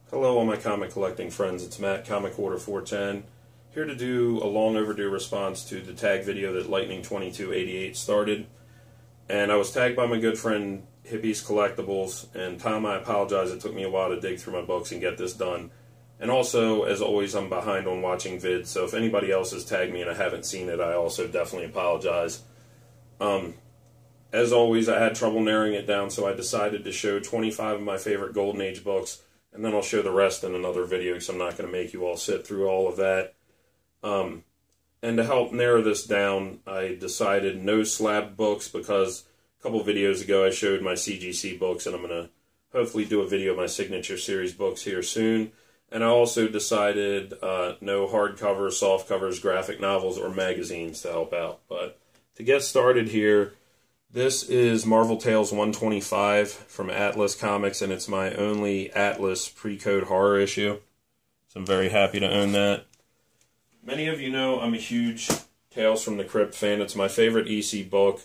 Hello all my comic collecting friends, it's Matt, Comic Order 410, here to do a long overdue response to the tag video that Lightning2288 started. And I was tagged by my good friend Hippy's Collectibles, and Tom, I apologize, it took me a while to dig through my books and get this done. And also, as always, I'm behind on watching vids, so if anybody else has tagged me and I haven't seen it, I also definitely apologize. As always, I had trouble narrowing it down, so I decided to show 25 of my favorite Golden Age books, and then I'll show the rest in another video because I'm not going to make you all sit through all of that. And to help narrow this down, I decided no slab books because a couple videos ago I showed my CGC books, and I'm going to hopefully do a video of my signature series books here soon. And I also decided no hardcover, soft covers, graphic novels, or magazines to help out. But to get started here, this is Marvel Tales 125 from Atlas Comics, and it's my only Atlas pre-code horror issue. So I'm very happy to own that. Many of you know I'm a huge Tales from the Crypt fan. It's my favorite EC book.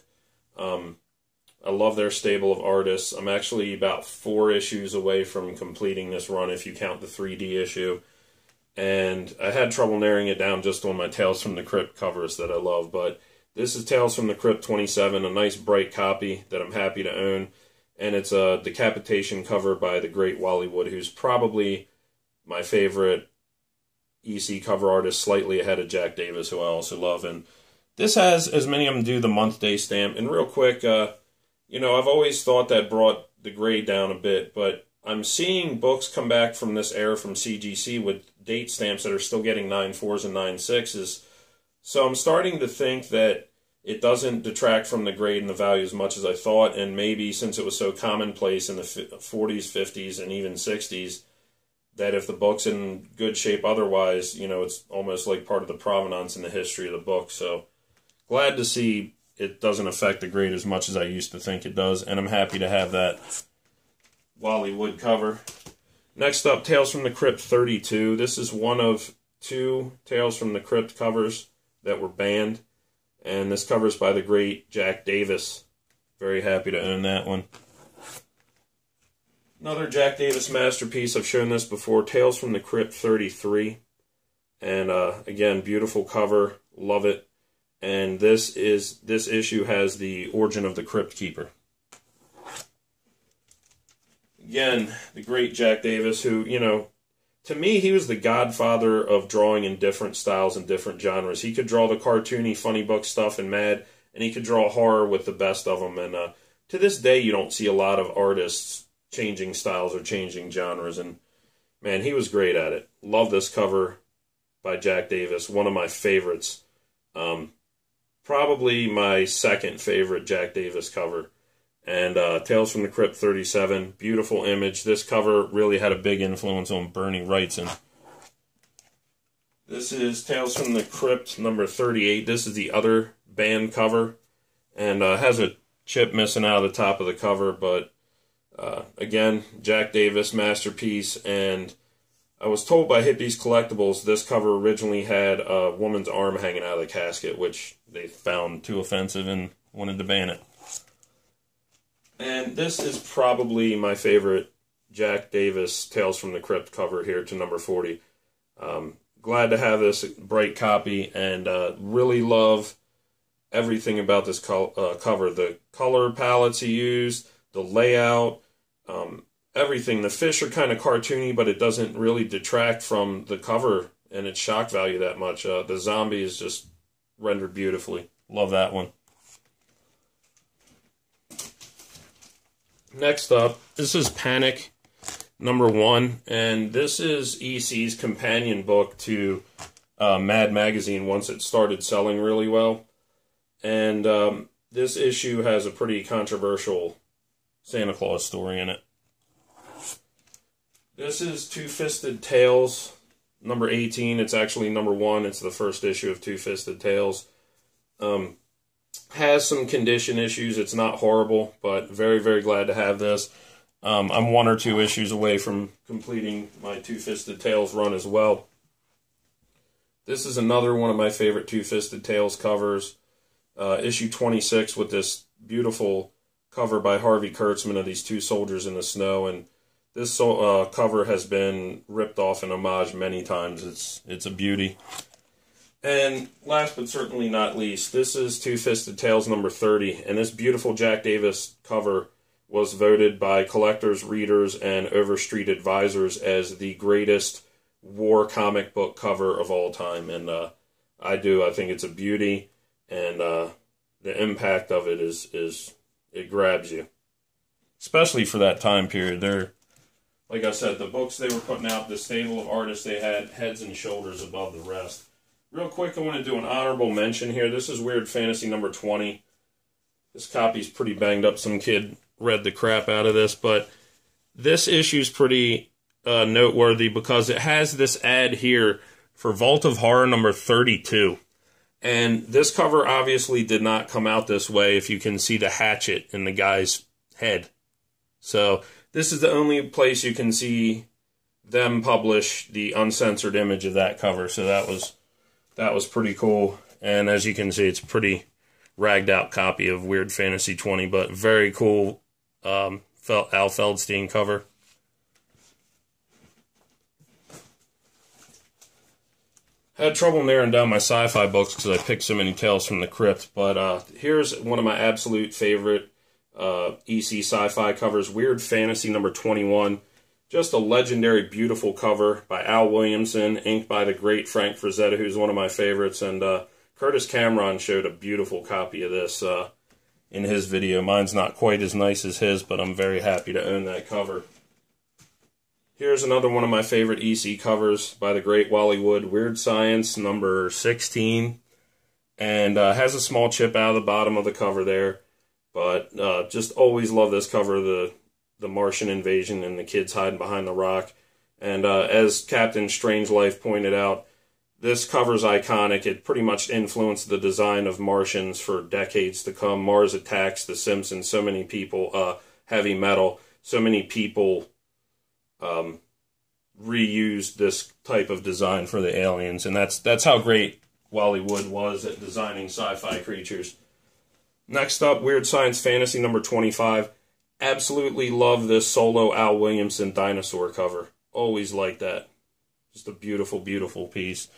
I love their stable of artists. I'm actually about 4 issues away from completing this run if you count the 3D issue. And I had trouble narrowing it down just on my Tales from the Crypt covers that I love, but this is Tales from the Crypt 27, a nice bright copy that I'm happy to own. And it's a decapitation cover by the great Wally Wood, who's probably my favorite EC cover artist, slightly ahead of Jack Davis, who I also love. And this has, as many of them do, the month-day stamp. And real quick, you know, I've always thought that brought the grade down a bit, but I'm seeing books come back from this era from CGC with date stamps that are still getting 9.4s and 9.6s. So I'm starting to think that it doesn't detract from the grade and the value as much as I thought, and maybe since it was so commonplace in the 40s, 50s, and even 60s, that if the book's in good shape otherwise, you know, it's almost like part of the provenance in the history of the book. So glad to see it doesn't affect the grade as much as I used to think it does, and I'm happy to have that Wally Wood cover. Next up, Tales from the Crypt 32. This is one of 2 Tales from the Crypt covers that were banned, and this cover is by the great Jack Davis. Very happy to own that one. Another Jack Davis masterpiece, I've shown this before, Tales from the Crypt 33. And again, beautiful cover, love it. And this issue has the Origin of the Crypt Keeper. Again, the great Jack Davis, who, you know, to me, he was the godfather of drawing in different styles and different genres. He could draw the cartoony, funny book stuff and Mad, and he could draw horror with the best of them. And to this day, you don't see a lot of artists changing styles or changing genres. And, man, he was great at it. Love this cover by Jack Davis, one of my favorites. Probably my second favorite Jack Davis cover. And Tales from the Crypt 37, beautiful image. This cover really had a big influence on Bernie Wrightson. This is Tales from the Crypt number 38. This is the other band cover, and has a chip missing out of the top of the cover, but again, Jack Davis masterpiece. And I was told by Hippy's Collectibles this cover originally had a woman's arm hanging out of the casket, which they found too offensive and wanted to ban it. And this is probably my favorite Jack Davis Tales from the Crypt cover here to number 40. Glad to have this bright copy, and really love everything about this cover. The color palettes he used, the layout, everything. The fish are kind of cartoony, but it doesn't really detract from the cover and its shock value that much. The zombie is just rendered beautifully. Love that one. Next up, this is Panic number 1, and this is EC's companion book to Mad Magazine once it started selling really well. And this issue has a pretty controversial Santa Claus story in it. This is Two-Fisted Tales number 18. It's actually number 1. It's the first issue of Two-Fisted Tales. Has some condition issues. It's not horrible, but very, very glad to have this. I'm 1 or 2 issues away from completing my Two-Fisted Tales run as well. This is another one of my favorite Two-Fisted Tales covers. Issue 26 with this beautiful cover by Harvey Kurtzman of these 2 soldiers in the snow. And This cover has been ripped off and homaged many times. It's a beauty. And last but certainly not least, this is Two-Fisted Tales number 30. And this beautiful Jack Davis cover was voted by collectors, readers, and Overstreet advisors as the greatest war comic book cover of all time. And I think it's a beauty. And the impact of it it grabs you. Especially for that time period. Like I said, the books they were putting out, the stable of artists they had, heads and shoulders above the rest. Real quick, I want to do an honorable mention here. This is Weird Fantasy number 20. This copy's pretty banged up. Some kid read the crap out of this, but this issue's pretty noteworthy because it has this ad here for Vault of Horror number 32. And this cover obviously did not come out this way if you can see the hatchet in the guy's head. So this is the only place you can see them publish the uncensored image of that cover. So that was pretty cool. And as you can see, it's a pretty ragged out copy of Weird Fantasy 20, but very cool Al Feldstein cover. Had trouble narrowing down my sci-fi books because I picked so many Tales from the Crypt, but here's one of my absolute favorite EC sci-fi covers, Weird Fantasy number 21. Just a legendary, beautiful cover by Al Williamson, inked by the great Frank Frazetta, who's one of my favorites, and Curtis Cameron showed a beautiful copy of this in his video. Mine's not quite as nice as his, but I'm very happy to own that cover. Here's another one of my favorite EC covers by the great Wally Wood, Weird Science number 16, and has a small chip out of the bottom of the cover there, but just always love this cover, the Martian invasion and the kids hiding behind the rock. And as Captain Strangelife pointed out, this cover's iconic. It pretty much influenced the design of Martians for decades to come. Mars Attacks, The Simpsons, so many people, Heavy Metal, so many people reused this type of design for the aliens. And that's how great Wally Wood was at designing sci-fi creatures. Next up, Weird Science Fantasy number 25. Absolutely love this solo Al Williamson dinosaur cover. Always like that. Just a beautiful, beautiful piece.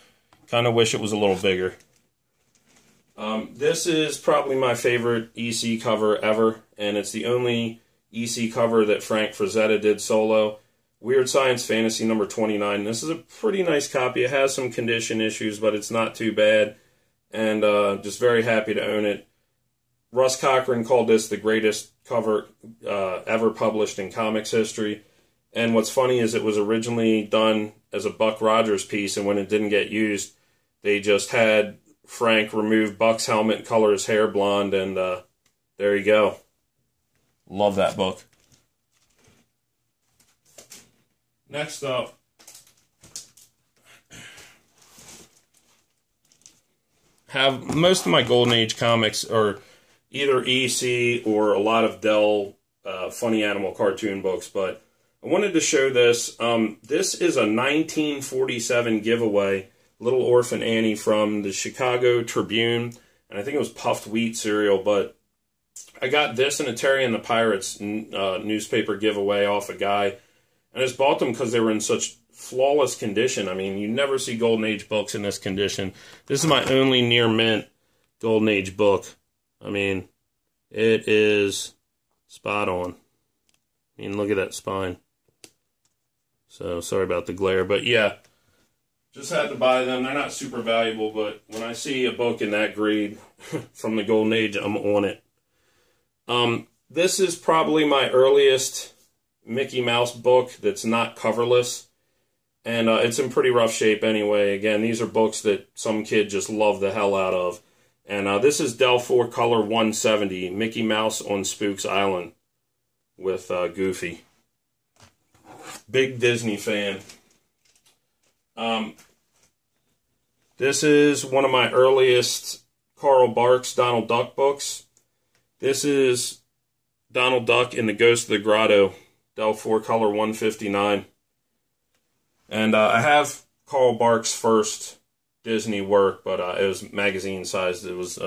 Kind of wish it was a little bigger. This is probably my favorite EC cover ever, and it's the only EC cover that Frank Frazetta did solo. Weird Science Fantasy number 29. This is a pretty nice copy. It has some condition issues, but it's not too bad, and just very happy to own it. Russ Cochran called this the greatest cover ever published in comics history. And what's funny is it was originally done as a Buck Rogers piece, and when it didn't get used, they just had Frank remove Buck's helmet, color his hair blonde, and there you go. Love that book. Next up, have most of my Golden Age comics are either EC or a lot of Dell funny animal cartoon books, but I wanted to show this. This is a 1947 giveaway, Little Orphan Annie from the Chicago Tribune, and I think it was puffed wheat cereal, but I got this and a Terry and the Pirates newspaper giveaway off a guy, and I just bought them because they were in such flawless condition. I mean, you never see Golden Age books in this condition. This is my only near mint Golden Age book. I mean, it is spot on. I mean, look at that spine. So, sorry about the glare. But, yeah, just had to buy them. They're not super valuable, but when I see a book in that grade from the Golden Age, I'm on it. This is probably my earliest Mickey Mouse book that's not coverless. And it's in pretty rough shape anyway. Again, these are books that some kid just loved the hell out of. And this is Dell 4-Color 170, Mickey Mouse on Spook's Island with Goofy. Big Disney fan. This is one of my earliest Carl Barks Donald Duck books. This is Donald Duck in the Ghost of the Grotto, Dell 4-Color 159. And I have Carl Barks' first Disney work, but it was magazine sized. It was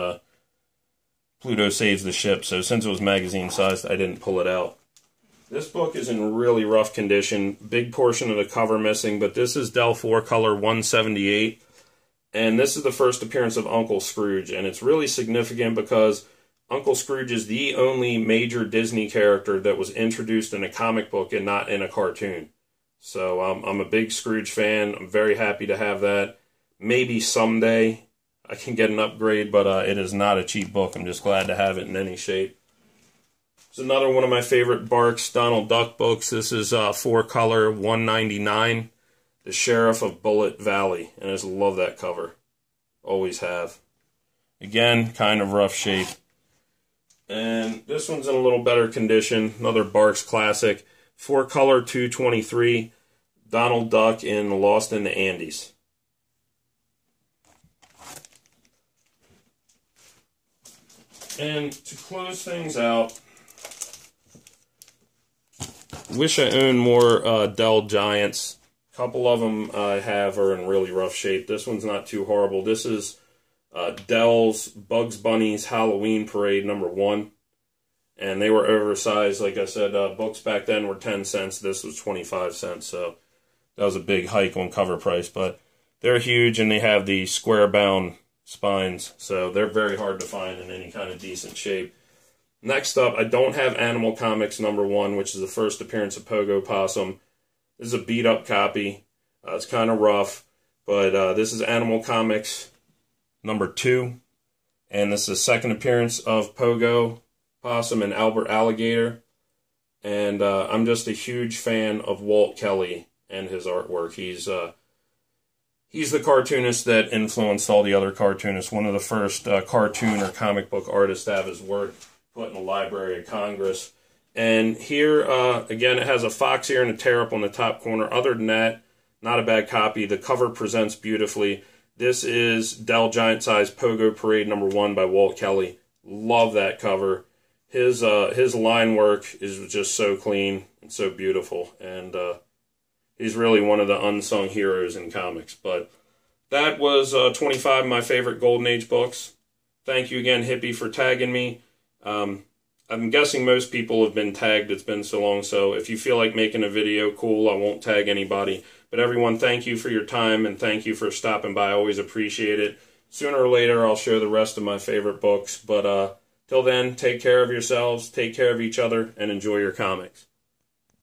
Pluto Saves the Ship, so since it was magazine sized, I didn't pull it out. This book is in really rough condition. Big portion of the cover missing, but this is Dell 4-color 178. And this is the first appearance of Uncle Scrooge. And it's really significant because Uncle Scrooge is the only major Disney character that was introduced in a comic book and not in a cartoon. So I'm a big Scrooge fan. I'm very happy to have that. Maybe someday I can get an upgrade, but it is not a cheap book. I'm just glad to have it in any shape. It's another one of my favorite Barks Donald Duck books. This is 4-color 199, The Sheriff of Bullet Valley, and I just love that cover. Always have. Again, kind of rough shape. And this one's in a little better condition. Another Barks classic. 4-color 223, Donald Duck in Lost in the Andes. And to close things out, wish I owned more Dell Giants. A couple of them I have are in really rough shape. This one's not too horrible. This is Dell's Bugs Bunny's Halloween Parade #1. And they were oversized. Like I said, books back then were 10 cents. This was 25 cents. So that was a big hike on cover price. But they're huge, and they have the square-bound spines. So they're very hard to find in any kind of decent shape. Next up, I don't have Animal Comics #1, which is the first appearance of Pogo Possum. This is a beat-up copy. It's kind of rough. But this is Animal Comics #2. And this is the second appearance of Pogo Possum and Albert Alligator. And I'm just a huge fan of Walt Kelly and his artwork. He's the cartoonist that influenced all the other cartoonists. One of the first cartoon or comic book artists to have his work put in the Library of Congress. And here, again, it has a fox ear and a tear up on the top corner. Other than that, not a bad copy. The cover presents beautifully. This is Dell Giant Size Pogo Parade #1 by Walt Kelly. Love that cover. His line work is just so clean and so beautiful. And he's really one of the unsung heroes in comics. But that was 25 of my favorite Golden Age books. Thank you again, Hippy, for tagging me. I'm guessing most people have been tagged. It's been so long. So if you feel like making a video, cool. I won't tag anybody. But everyone, thank you for your time, and thank you for stopping by. I always appreciate it. Sooner or later, I'll show the rest of my favorite books. But till then, take care of yourselves, take care of each other, and enjoy your comics.